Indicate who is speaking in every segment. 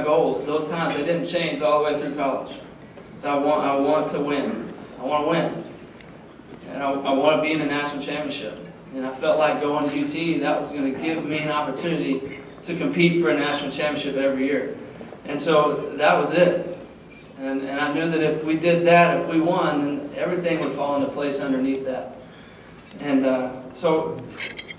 Speaker 1: Goals, those times, they didn't change all the way through college. So I want to win. I want to win. And I want to be in a national championship. And I felt like going to UT, that was going to give me an opportunity to compete for a national championship every year. And so that was it. And I knew that if we did that, if we won, then everything would fall into place underneath that. And so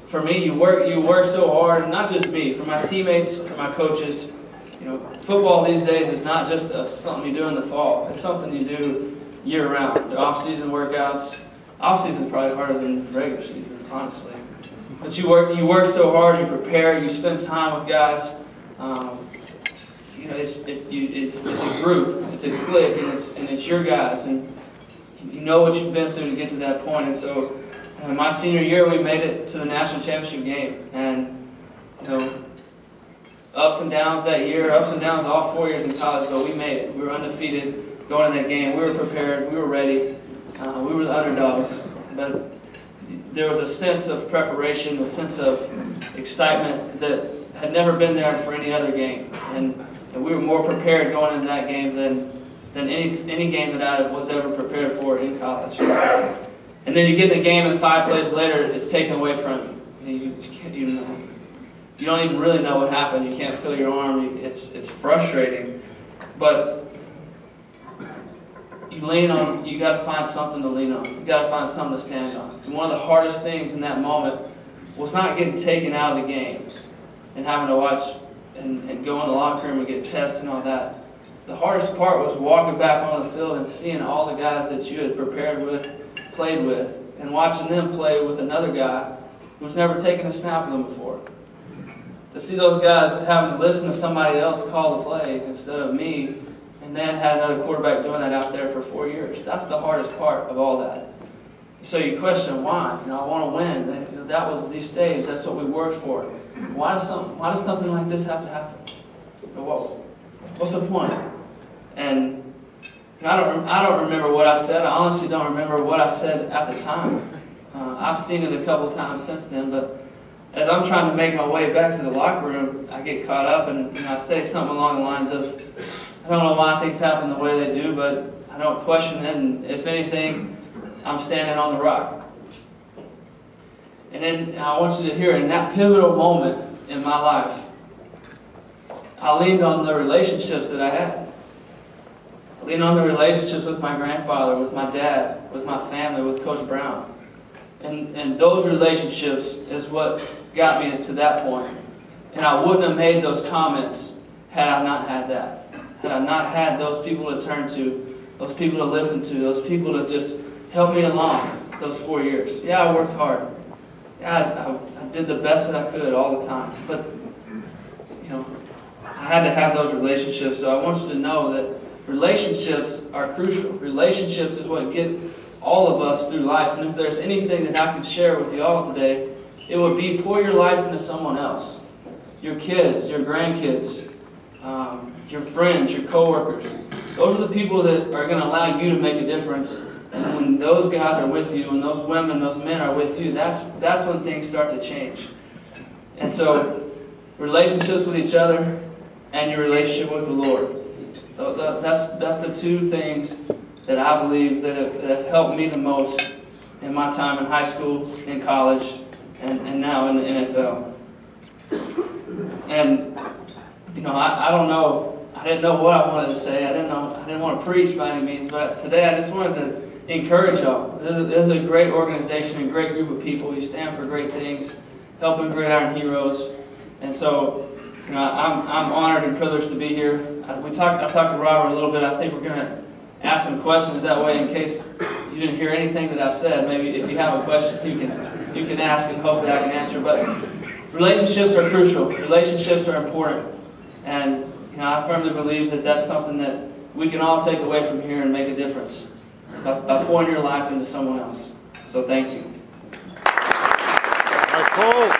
Speaker 1: for me, you work so hard, and not just me, for my teammates, for my coaches. You know, football these days is not just something you do in the fall. It's something you do year-round. The off-season workouts. Off-season is probably harder than regular season, honestly. But you work so hard. You prepare. You spend time with guys. You know, it's a group. It's a clique, and it's your guys, and you know what you've been through to get to that point. And so, my senior year, we made it to the national championship game, and you know. Ups and downs that year, ups and downs all 4 years in college, but we made it. We were undefeated going in that game. We were prepared. We were ready. We were the underdogs. But there was a sense of preparation, a sense of excitement that had never been there for any other game. And we were more prepared going into that game than any game that I was ever prepared for in college. And then you get in the game, and 5 plays later, it's taken away from you. You don't even really know what happened. You can't feel your arm. It's frustrating, but you lean on. You got to find something to lean on. You got to find something to stand on. And one of the hardest things in that moment was not getting taken out of the game and having to watch and go in the locker room and get tests and all that. The hardest part was walking back on the field and seeing all the guys that you had prepared with, played with, and watching them play with another guy who's never taken a snap of them before. To see those guys having to listen to somebody else call the play instead of me, and then had another quarterback doing that out there for 4 years. That's the hardest part of all that. So you question why. You know, I want to win. You know, that was these days. That's what we worked for. Why does something like this have to happen? What's the point? And you know, I don't remember what I said. I honestly don't remember what I said at the time. I've seen it a couple times since then, but as I'm trying to make my way back to the locker room, I get caught up and you know, I say something along the lines of, I don't know why things happen the way they do, but I don't question it, and if anything, I'm standing on the rock. And then I want you to hear, in that pivotal moment in my life, I leaned on the relationships that I had. I leaned on the relationships with my grandfather, with my dad, with my family, with Coach Brown. And those relationships is what got me to that point. And I wouldn't have made those comments had I not had that. Had I not had those people to turn to, those people to listen to, those people to just help me along those 4 years. Yeah, I worked hard. Yeah, I did the best that I could all the time. But, you know, I had to have those relationships. So I want you to know that relationships are crucial. Relationships is what get all of us through life. And if there's anything that I can share with you all today, it would be pour your life into someone else. Your kids, your grandkids, your friends, your coworkers. Those are the people that are going to allow you to make a difference. And when those guys are with you, when those women, those men are with you, that's when things start to change. And so, relationships with each other and your relationship with the Lord. That's the two things that I believe that have helped me the most in my time in high school, in college, and now in the NFL. And, you know, I don't know, I didn't know what I wanted to say. I didn't want to preach by any means, but today I just wanted to encourage y'all. This is a great organization, a great group of people. You stand for great things, helping gridiron heroes. And so, you know, I'm honored and privileged to be here. I talked to Robert a little bit. I think we're going to ask some questions that way in case you didn't hear anything that I said. Maybe if you have a question, you can ask, and hopefully I can answer. But relationships are crucial. Relationships are important. And you know, I firmly believe that that's something that we can all take away from here and make a difference by pouring your life into someone else. So thank you.
Speaker 2: Colt.